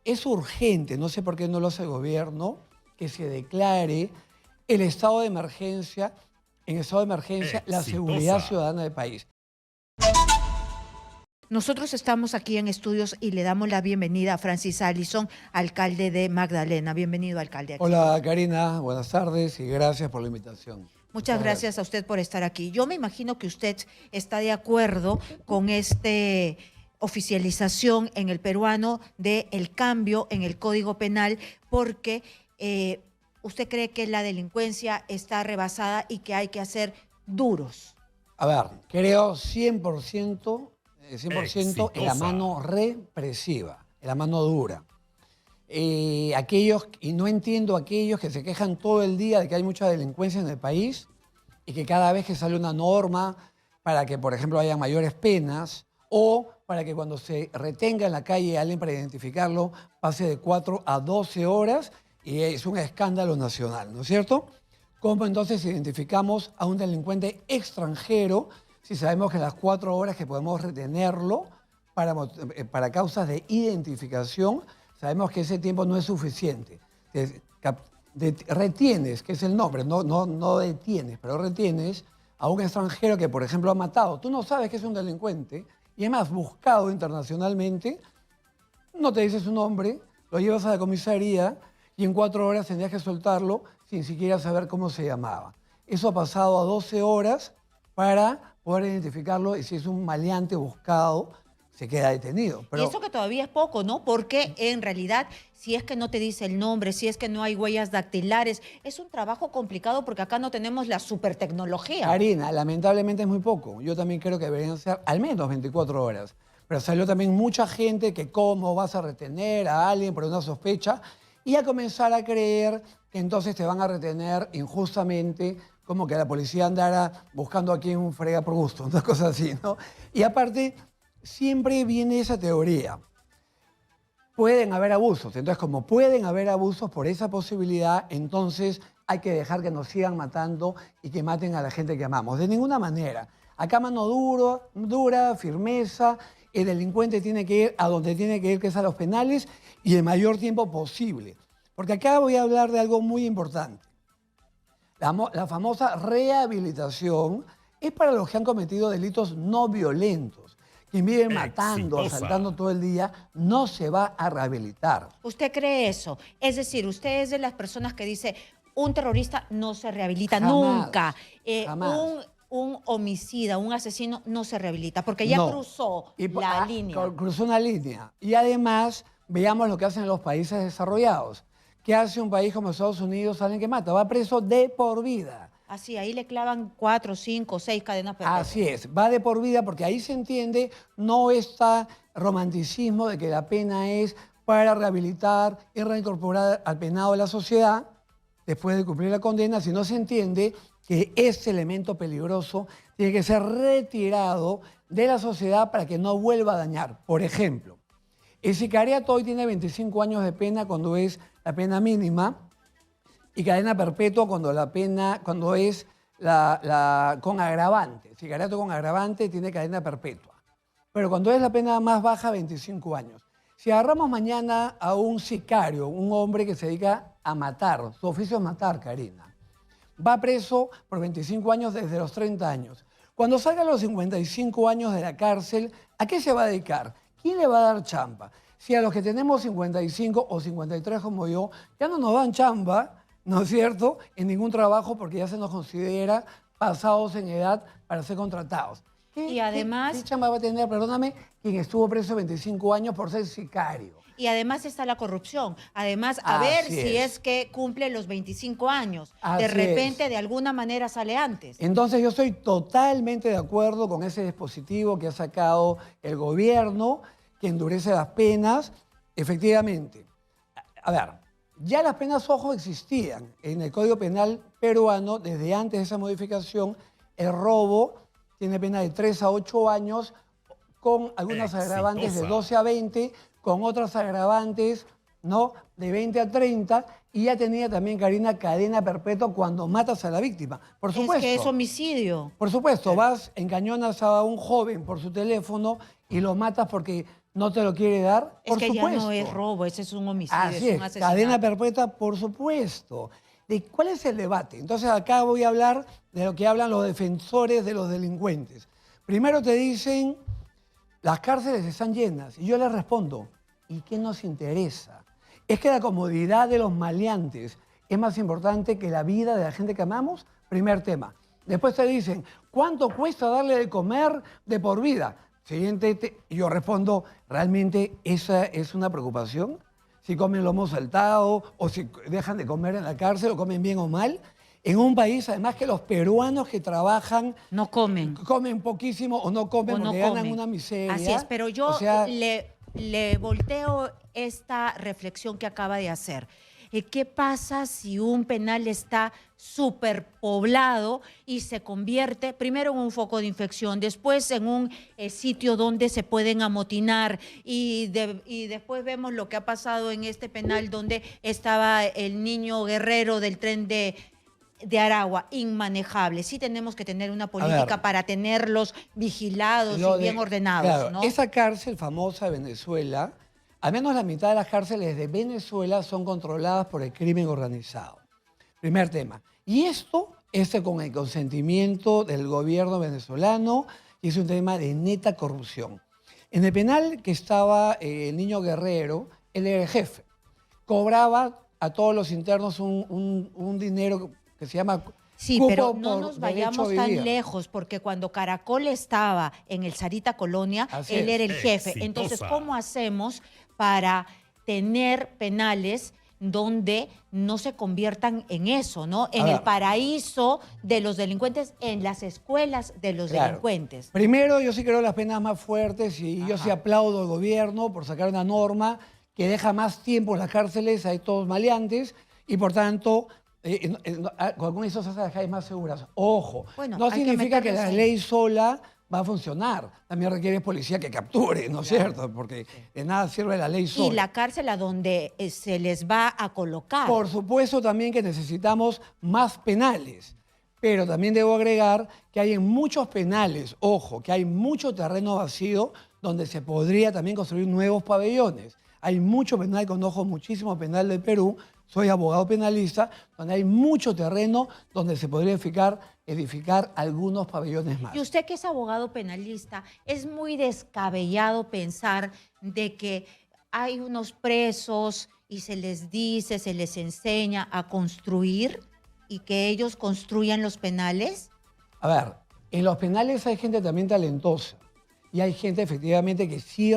es urgente, no sé por qué no lo hace el gobierno, que se declare el estado de emergencia, en estado de emergencia, la seguridad ciudadana del país. Nosotros estamos aquí en estudios y le damos la bienvenida a Francis Allison, alcalde de Magdalena. Bienvenido, alcalde. Hola, Karina, buenas tardes y gracias por la invitación. Muchas gracias a usted por estar aquí. Yo me imagino que usted está de acuerdo con esta oficialización en el peruano del cambio en el Código Penal porque usted cree que la delincuencia está rebasada y que hay que hacer duros. A ver, creo 100% en la mano represiva, en la mano dura. Y no entiendo a aquellos que se quejan todo el día de que hay mucha delincuencia en el país y que cada vez que sale una norma para que, por ejemplo, haya mayores penas o para que cuando se retenga en la calle a alguien para identificarlo pase de 4 a 12 horas y es un escándalo nacional, ¿no es cierto? ¿Cómo entonces identificamos a un delincuente extranjero si sabemos que las 4 horas que podemos retenerlo para causas de identificación, sabemos que ese tiempo no es suficiente? Retienes, que es el nombre, no detienes, pero retienes a un extranjero que, por ejemplo, ha matado. Tú no sabes que es un delincuente y además buscado internacionalmente, no te dice su nombre, lo llevas a la comisaría y en 4 horas tendrías que soltarlo sin siquiera saber cómo se llamaba. Eso ha pasado a 12 horas para poder identificarlo y si es un maleante buscado, se queda detenido. Y eso que todavía es poco, ¿no? Porque en realidad, si es que no te dice el nombre, si es que no hay huellas dactilares, es un trabajo complicado porque acá no tenemos la super tecnología. Karina, lamentablemente es muy poco. Yo también creo que deberían ser al menos 24 horas. Pero salió también mucha gente que cómo vas a retener a alguien por una sospecha y a comenzar a creer que entonces te van a retener injustamente, como que la policía andara buscando a quien frega por gusto, una cosa así, ¿no? Y aparte, siempre viene esa teoría. Pueden haber abusos. Entonces, como pueden haber abusos por esa posibilidad, entonces hay que dejar que nos sigan matando y que maten a la gente que amamos. De ninguna manera. Acá mano dura, firmeza. El delincuente tiene que ir a donde tiene que ir, que es a los penales, y el mayor tiempo posible. Porque acá voy a hablar de algo muy importante. La famosa rehabilitación es para los que han cometido delitos no violentos. Quien vive matando, asaltando todo el día, no se va a rehabilitar. ¿Usted cree eso? Es decir, usted es de las personas que dice, un terrorista no se rehabilita nunca. Jamás. Un homicida, un asesino no se rehabilita porque ya cruzó la línea. Cruzó una línea. Y además, veamos lo que hacen los países desarrollados. ¿Qué hace un país como Estados Unidos? Alguien que mata, va preso de por vida. Así, ahí le clavan 4, 5, 6 cadenas perpetuas. Así es, va de por vida porque ahí se entiende no está romanticismo de que la pena es para rehabilitar y reincorporar al penado de la sociedad después de cumplir la condena, sino se entiende que ese elemento peligroso tiene que ser retirado de la sociedad para que no vuelva a dañar. Por ejemplo, el sicariato hoy tiene 25 años de pena cuando es la pena mínima y cadena perpetua cuando es con agravante. El sicariato con agravante tiene cadena perpetua. Pero cuando es la pena más baja, 25 años. Si agarramos mañana a un sicario, un hombre que se dedica a matar, su oficio es matar, Karina, va preso por 25 años desde los 30 años. Cuando salga a los 55 años de la cárcel, ¿a qué se va a dedicar? ¿Quién le va a dar chamba? Si a los que tenemos 55 o 53 como yo, ya no nos dan chamba, ¿no es cierto?, en ningún trabajo porque ya se nos considera pasados en edad para ser contratados. Y además... ¿Qué chamba va a tener, perdóname, quien estuvo preso 25 años por ser sicario? Y además está la corrupción. Además, a ver si es que cumple los 25 años. De repente, de alguna manera, sale antes. Entonces, yo estoy totalmente de acuerdo con ese dispositivo que ha sacado el gobierno, que endurece las penas. Efectivamente, a ver, ya las penas, ojo, existían en el Código Penal peruano desde antes de esa modificación. El robo tiene pena de 3 a 8 años, con algunas agravantes de 12 a 20, con otras agravantes, ¿no?, de 20 a 30, y ya tenía también, Karina, cadena perpetua cuando matas a la víctima. Por supuesto. Es que es homicidio. Por supuesto, vas, encañonas a un joven por su teléfono y lo matas porque no te lo quiere dar, Es por que supuesto. ya no es robo, ese es un homicidio, Así es es, un asesinato. cadena perpetua, por supuesto. ¿De cuál es el debate? Entonces acá voy a hablar de lo que hablan los defensores de los delincuentes. Primero te dicen, las cárceles están llenas. Y yo les respondo, ¿y qué nos interesa? ¿Es que la comodidad de los maleantes es más importante que la vida de la gente que amamos? Primer tema. Después te dicen, ¿cuánto cuesta darle de comer de por vida? Siguiente, yo respondo, ¿realmente esa es una preocupación? Si comen lomo saltado o si dejan de comer en la cárcel o comen bien o mal. En un país, además, que los peruanos que trabajan No comen. comen poquísimo o no comen O no porque ganan comen. una miseria. Así es, pero yo O sea, le volteo esta reflexión que acaba de hacer. ¿Qué pasa si un penal está superpoblado y se convierte primero en un foco de infección, después en un sitio donde se pueden amotinar y después vemos lo que ha pasado en este penal donde estaba el niño guerrero del tren de Aragua, inmanejable? Sí tenemos que tener una política para tenerlos vigilados y bien ordenados, claro, ¿no? esa cárcel famosa de Venezuela, al menos la mitad de las cárceles de Venezuela son controladas por el crimen organizado. Primer tema. Y esto con el consentimiento del gobierno venezolano, y es un tema de neta corrupción. En el penal que estaba el niño guerrero, él era el jefe. Cobraba a todos los internos un dinero que se llama Sí, cupo pero no por nos derecho vayamos a tan vivir. lejos, porque cuando Caracol estaba en el Sarita Colonia, Así él es. era el jefe. Exitosa. Entonces, ¿cómo hacemos para tener penales donde no se conviertan en eso, ¿no? En el ver. paraíso de los delincuentes, en las escuelas de los Claro. delincuentes. Primero, yo sí creo las penas más fuertes y yo sí aplaudo al gobierno por sacar una norma que deja más tiempo en las cárceles a estos maleantes y por tanto, con eso se hace las calles más seguras. Ojo, Bueno, no hay que significa que meterlos la ahí. ley sola va a funcionar. También requiere policía que capture, ¿no es cierto? Porque de nada sirve la ley sola. Y la cárcel a donde se les va a colocar. Por supuesto también que necesitamos más penales, pero también debo agregar que hay en muchos penales, ojo, que hay mucho terreno vacío donde se podría también construir nuevos pabellones. Hay mucho penal, conozco muchísimo penal del Perú, soy abogado penalista, donde hay mucho terreno donde se podría edificar algunos pabellones más. Y usted que es abogado penalista, es muy descabellado pensar de que hay unos presos y se les dice, se les enseña a construir y que ellos construyan los penales. A ver, en los penales hay gente también talentosa y hay gente efectivamente que sí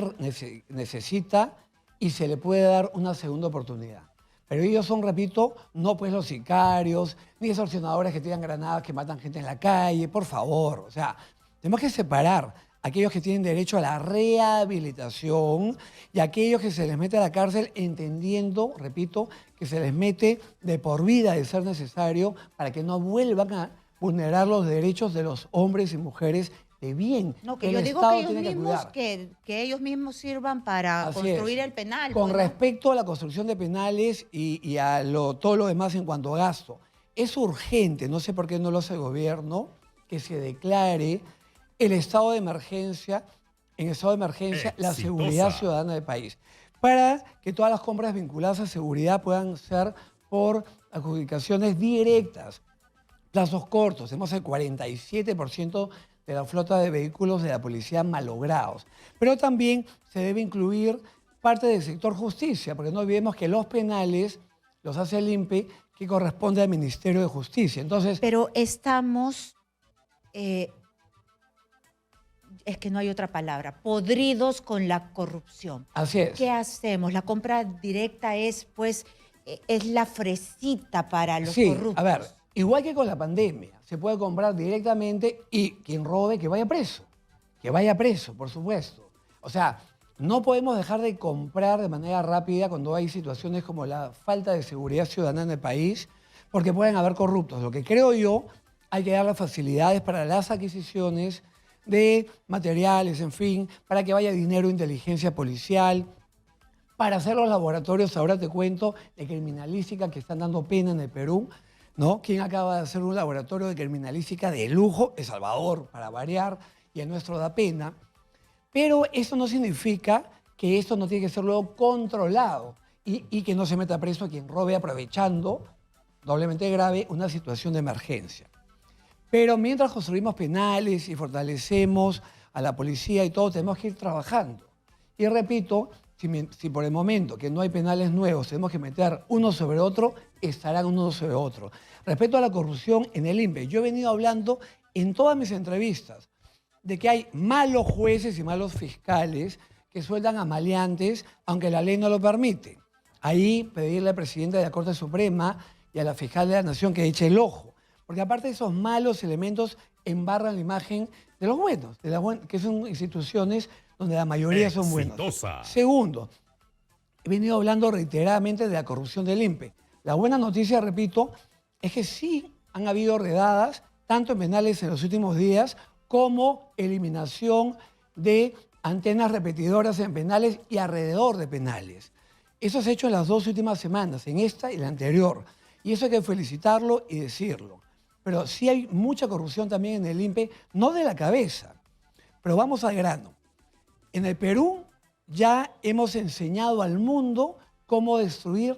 necesita y se le puede dar una segunda oportunidad. Pero ellos son, repito, no pues los sicarios, ni extorsionadores que tiran granadas, que matan gente en la calle, por favor. O sea, tenemos que separar a aquellos que tienen derecho a la rehabilitación y a aquellos que se les mete a la cárcel entendiendo, repito, que se les mete de por vida de ser necesario para que no vuelvan a vulnerar los derechos de los hombres y mujeres de bien. No, que El yo digo Estado que ellos tiene mismos, cuidar. que ellos mismos sirvan para Así construir es. el penal. Con pues, ¿no? respecto a la construcción de penales y a todo lo demás en cuanto a gasto, es urgente, no sé por qué no lo hace el gobierno, que se declare el estado de emergencia, en estado de emergencia, la Exitosa. seguridad ciudadana del país, para que todas las compras vinculadas a seguridad puedan ser por adjudicaciones directas, plazos cortos. Tenemos el 47% de la flota de vehículos de la policía malogrados. Pero también se debe incluir parte del sector justicia, porque no olvidemos que los penales los hace el INPE, que corresponde al Ministerio de Justicia. Entonces, Pero estamos, es que no hay otra palabra, podridos con la corrupción. así es. ¿Qué hacemos? La compra directa es, pues, es la fresita para los Sí, corruptos. a ver, igual que con la pandemia, se puede comprar directamente y quien robe que vaya preso. Que vaya preso, por supuesto. O sea, no podemos dejar de comprar de manera rápida cuando hay situaciones como la falta de seguridad ciudadana en el país, porque pueden haber corruptos. Lo que creo yo, hay que dar las facilidades para las adquisiciones de materiales, en fin, para que vaya dinero, inteligencia policial, para hacer los laboratorios, ahora te cuento, de criminalística que están dando pena en el Perú, ¿no? ¿Quién acaba de hacer un laboratorio de criminalística de lujo? El Salvador, para variar, y el nuestro da pena. Pero eso no significa que esto no tiene que ser luego controlado y que no se meta preso a quien robe aprovechando, doblemente grave, una situación de emergencia. Pero mientras construimos penales y fortalecemos a la policía y todo, tenemos que ir trabajando. Y repito, si por el momento que no hay penales nuevos tenemos que meter uno sobre otro, estarán uno sobre otro. Respecto a la corrupción en el INPE, yo he venido hablando en todas mis entrevistas de que hay malos jueces y malos fiscales que sueldan a maleantes, aunque la ley no lo permite. Ahí pedirle al presidente de la Corte Suprema y a la fiscal de la Nación que eche el ojo. Porque aparte de esos malos elementos embarran la imagen de los buenos, que son instituciones donde la mayoría son buenos. Segundo, he venido hablando reiteradamente de la corrupción del INPE. La buena noticia, repito, es que sí han habido redadas, tanto en penales en los últimos días, como eliminación de antenas repetidoras en penales y alrededor de penales. Eso se ha hecho en las 2 últimas semanas, en esta y la anterior. Y eso hay que felicitarlo y decirlo. Pero sí hay mucha corrupción también en el INPE, no de la cabeza. Pero vamos al grano. En el Perú ya hemos enseñado al mundo cómo destruir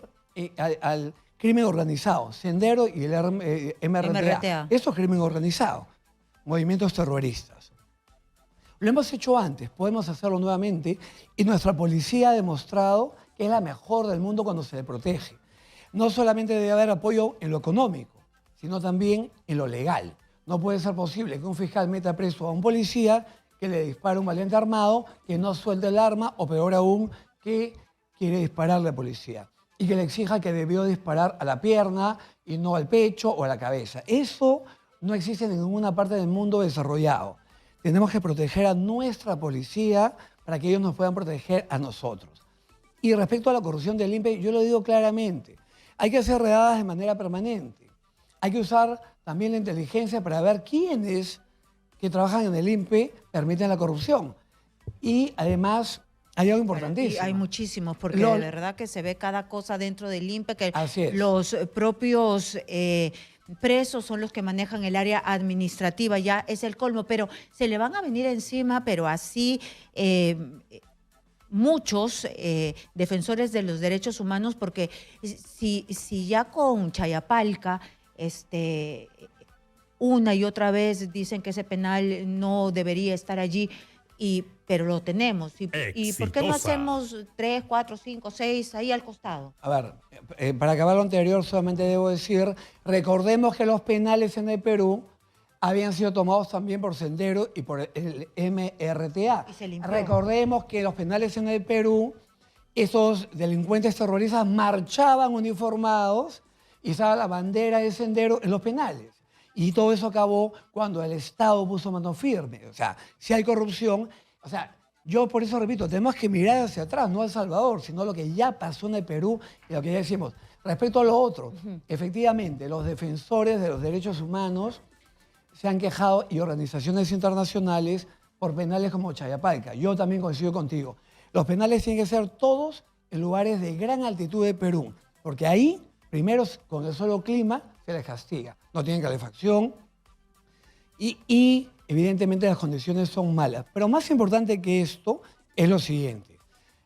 al crimen organizado, Sendero y el MRTA. Eso es crimen organizado, movimientos terroristas. Lo hemos hecho antes, podemos hacerlo nuevamente y nuestra policía ha demostrado que es la mejor del mundo cuando se le protege. No solamente debe haber apoyo en lo económico, sino también en lo legal. No puede ser posible que un fiscal meta preso a un policía que le dispara a un valiente armado, que no suelte el arma o peor aún, que quiere dispararle a la policía y que le exija que debió disparar a la pierna y no al pecho o a la cabeza. Eso no existe en ninguna parte del mundo desarrollado. Tenemos que proteger a nuestra policía para que ellos nos puedan proteger a nosotros. Y respecto a la corrupción del INPE, yo lo digo claramente, hay que hacer redadas de manera permanente. Hay que usar también la inteligencia para ver quiénes que trabajan en el INPE permiten la corrupción. Y además hay algo importantísimo. Y hay muchísimos, porque de verdad que se ve cada cosa dentro del INPE, que los propios presos son los que manejan el área administrativa, ya es el colmo, pero se le van a venir encima, pero así muchos defensores de los derechos humanos, porque si ya con Chayapalca, una y otra vez dicen que ese penal no debería estar allí, pero lo tenemos. ¿Y por qué no hacemos 3, 4, 5, 6 ahí al costado? A ver, para acabar lo anterior solamente debo decir, recordemos que los penales en el Perú habían sido tomados también por Sendero y por el MRTA. Recordemos que los penales en el Perú, esos delincuentes terroristas marchaban uniformados y estaba la bandera de Sendero en los penales. Y todo eso acabó cuando el Estado puso mano firme. O sea, si hay corrupción, o sea, yo por eso repito, tenemos que mirar hacia atrás, no a El Salvador, sino lo que ya pasó en el Perú y lo que ya decimos. Respecto a lo otro, efectivamente, los defensores de los derechos humanos se han quejado y organizaciones internacionales por penales como Chayapalca. Yo también coincido contigo. Los penales tienen que ser todos en lugares de gran altitud de Perú, porque ahí, primero, con el solo clima, se les castiga. No tienen calefacción y evidentemente las condiciones son malas. Pero más importante que esto es lo siguiente.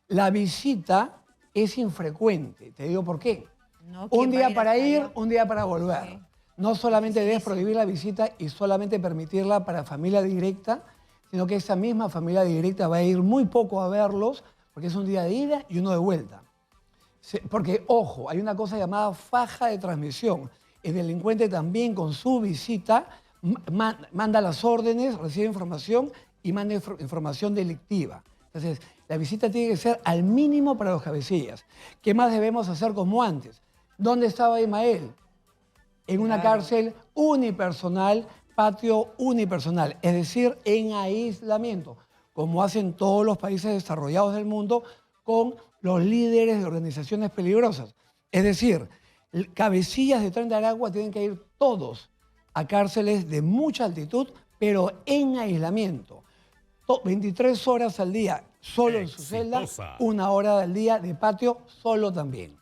La visita es infrecuente. Te digo por qué. No, un día para ir, un día para volver. Okay. No solamente debes prohibir la visita y solamente permitirla para familia directa, sino que esa misma familia directa va a ir muy poco a verlos porque es un día de ida y uno de vuelta. Porque, ojo, hay una cosa llamada faja de transmisión. El delincuente también con su visita manda las órdenes, recibe información y manda información delictiva. Entonces, la visita tiene que ser al mínimo para los cabecillas. ¿Qué más debemos hacer como antes? ¿Dónde estaba Ismael? En una cárcel unipersonal, patio unipersonal, es decir, en aislamiento, como hacen todos los países desarrollados del mundo con los líderes de organizaciones peligrosas. Es decir, cabecillas de Tren de Aragua tienen que ir todos a cárceles de mucha altitud, pero en aislamiento. 23 horas al día solo en su celda, 1 hora al día de patio solo también.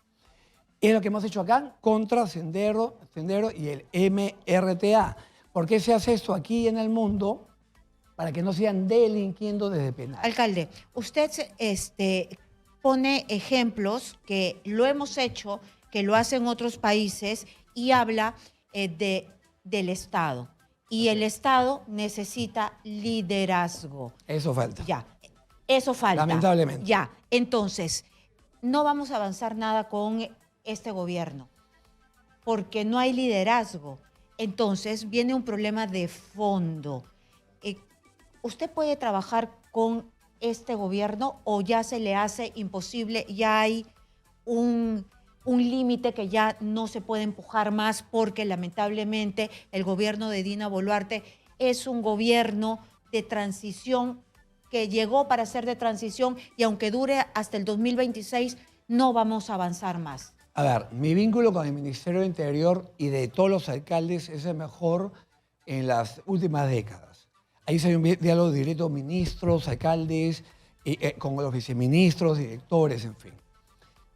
Es lo que hemos hecho acá contra Sendero y el MRTA. ¿Por qué se hace esto aquí en el mundo? para que no sigan delinquiendo desde penal. Alcalde, usted pone ejemplos que lo hemos hecho, que lo hacen otros países y habla del Estado. Y el Estado necesita liderazgo. Eso falta. Ya, eso falta. Lamentablemente. Ya, entonces, no vamos a avanzar nada con este gobierno, porque no hay liderazgo. Entonces, viene un problema de fondo. ¿Usted puede trabajar con este gobierno o ya se le hace imposible, ya hay un límite que ya no se puede empujar más porque lamentablemente el gobierno de Dina Boluarte es un gobierno de transición que llegó para ser de transición y aunque dure hasta el 2026 no vamos a avanzar más? A ver, mi vínculo con el Ministerio del Interior y de todos los alcaldes es el mejor en las últimas décadas. Ahí se hay un diálogo directo, ministros, alcaldes, con los viceministros, directores, en fin.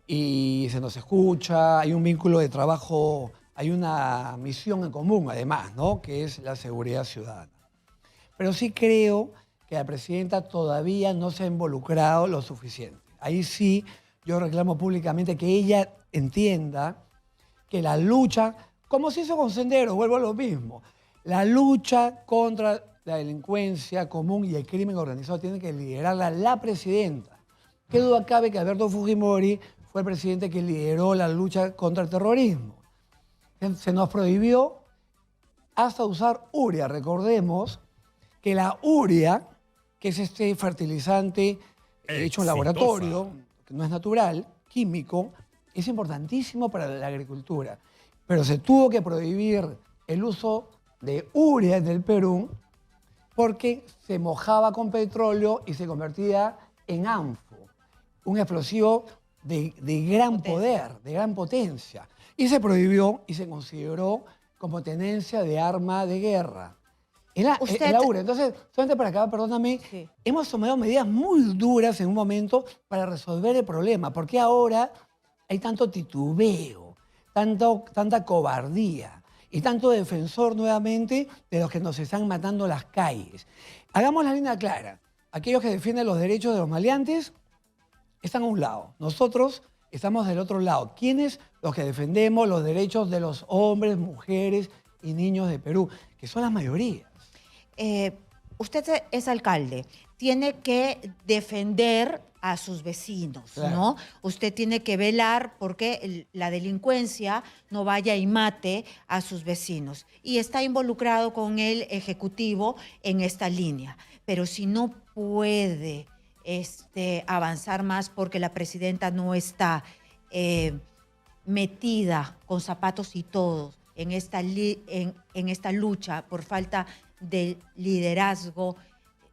Y se nos escucha, hay un vínculo de trabajo, hay una misión en común además, ¿no? Que es la seguridad ciudadana. Pero sí creo que la presidenta todavía no se ha involucrado lo suficiente. Ahí sí yo reclamo públicamente que ella entienda que la lucha, como se hizo con Sendero, vuelvo a lo mismo, la lucha contra la delincuencia común y el crimen organizado tiene que liderarla la presidenta. ¿Qué duda cabe que Alberto Fujimori fue el presidente que lideró la lucha contra el terrorismo? Se nos prohibió hasta usar urea. Recordemos que la urea, que es este fertilizante hecho en laboratorio, que no es natural, químico, es importantísimo para la agricultura. Pero se tuvo que prohibir el uso de urea en el Perú porque se mojaba con petróleo y se convertía en ANFO, un explosivo de gran poder, de gran potencia. Y se prohibió y se consideró como tenencia de arma de guerra. En la urea. Entonces, solamente para acabar, perdóname, sí, hemos tomado medidas muy duras en un momento para resolver el problema. Porque ahora hay tanto titubeo, tanta cobardía y tanto defensor nuevamente de los que nos están matando las calles. Hagamos la línea clara. Aquellos que defienden los derechos de los maleantes están a un lado. Nosotros estamos del otro lado. ¿Quiénes? Los que defendemos los derechos de los hombres, mujeres y niños de Perú, que son las mayorías. Usted es alcalde, tiene que defender a sus vecinos, claro, ¿no? Usted tiene que velar porque la delincuencia no vaya y mate a sus vecinos. Y está involucrado con el Ejecutivo en esta línea. Pero si no puede avanzar más porque la presidenta no está metida con zapatos y todo en esta lucha por falta de liderazgo,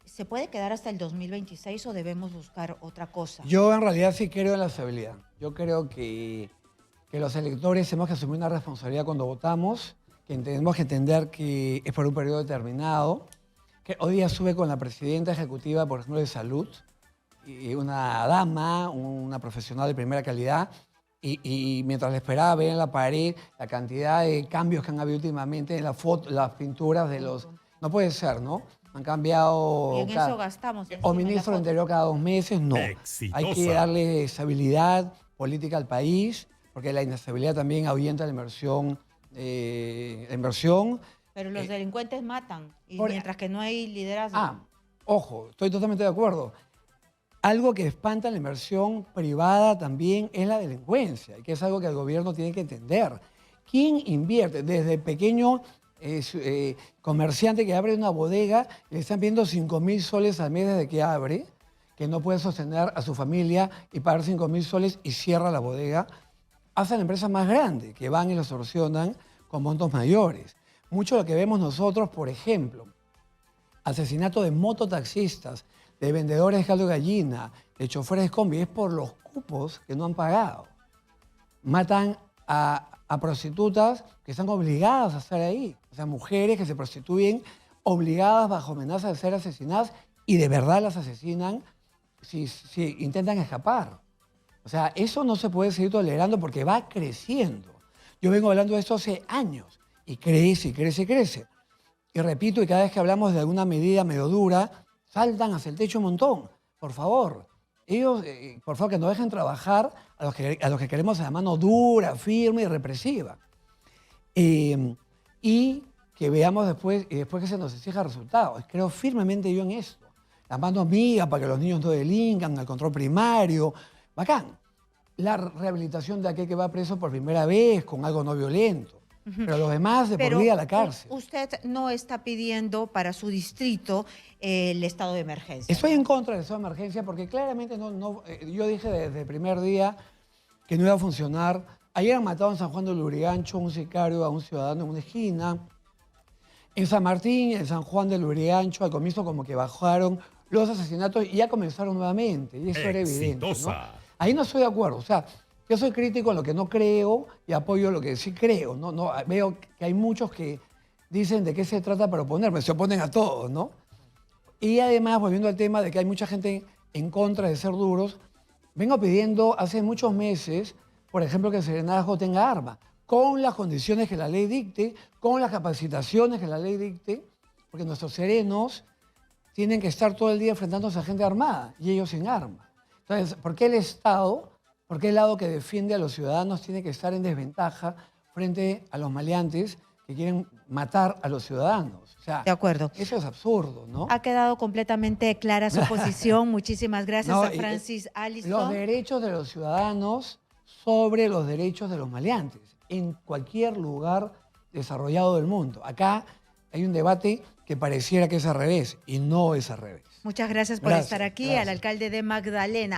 ¿se puede quedar hasta el 2026 o debemos buscar otra cosa? Yo en realidad sí creo en la estabilidad. Yo creo que los electores tenemos que asumir una responsabilidad cuando votamos, que tenemos que entender que es por un periodo determinado, que hoy día sube con la presidenta ejecutiva, por ejemplo, de salud, y una dama, una profesional de primera calidad, y mientras le esperaba ver en la pared la cantidad de cambios que han habido últimamente en las pinturas de los... No puede ser, ¿no? Han cambiado... Y en eso gastamos. O ministro del Interior cada 2 meses, no. Exitosa. Hay que darle estabilidad política al país, porque la inestabilidad también ahuyenta la inversión. Pero los delincuentes matan, y mientras que no hay liderazgo. Ojo, estoy totalmente de acuerdo. Algo que espanta la inversión privada también es la delincuencia, y que es algo que el gobierno tiene que entender. ¿Quién invierte? Desde pequeño comerciante que abre una bodega, le están pidiendo 5.000 soles al mes desde que abre, que no puede sostener a su familia y pagar 5.000 soles y cierra la bodega, hasta la empresa más grande, que van y lo extorsionan con montos mayores. Mucho de lo que vemos nosotros, por ejemplo, asesinato de mototaxistas, de vendedores de caldo de gallina, de choferes de combi, es por los cupos que no han pagado. Matan a prostitutas que están obligadas a estar ahí. O sea, mujeres que se prostituyen obligadas bajo amenaza de ser asesinadas y de verdad las asesinan si intentan escapar. O sea, eso no se puede seguir tolerando porque va creciendo. Yo vengo hablando de esto hace años y crece y crece y crece. Y repito, y cada vez que hablamos de alguna medida medio dura, saltan hacia el techo un montón. Por favor, ellos, por favor, que nos dejen trabajar a los que queremos la mano dura, firme y represiva. Y que veamos después, y después que se nos exija resultados. Creo firmemente yo en esto. La mano amiga para que los niños no delincan, el control primario, bacán. La rehabilitación de aquel que va preso por primera vez con algo no violento. Pero los demás de por vida a la cárcel. Usted no está pidiendo para su distrito el estado de emergencia. Estoy en contra del estado de emergencia porque claramente yo dije desde el primer día que no iba a funcionar. Ayer han matado en San Juan de Lurigancho un sicario a un ciudadano en una esquina. En San Martín, en San Juan de Lurigancho, al comienzo como que bajaron los asesinatos y ya comenzaron nuevamente. Y eso era evidente, ¿no? Ahí no estoy de acuerdo. O sea, yo soy crítico en lo que no creo y apoyo lo que sí creo. Veo que hay muchos que dicen de qué se trata para oponerme. Se oponen a todos, ¿no? Y además, volviendo al tema de que hay mucha gente en contra de ser duros, vengo pidiendo hace muchos meses, por ejemplo, que el serenazgo tenga arma, con las condiciones que la ley dicte, con las capacitaciones que la ley dicte, porque nuestros serenos tienen que estar todo el día enfrentándose a gente armada y ellos sin arma. Entonces, ¿por qué el Estado, por qué el lado que defiende a los ciudadanos tiene que estar en desventaja frente a los maleantes que quieren matar a los ciudadanos? O sea, de acuerdo. Eso es absurdo, ¿no? Ha quedado completamente clara su posición. Muchísimas gracias a Francis Allison. Los derechos de los ciudadanos sobre los derechos de los maleantes en cualquier lugar desarrollado del mundo. Acá hay un debate que pareciera que es al revés y no es al revés. Muchas gracias por estar aquí, al alcalde de Magdalena.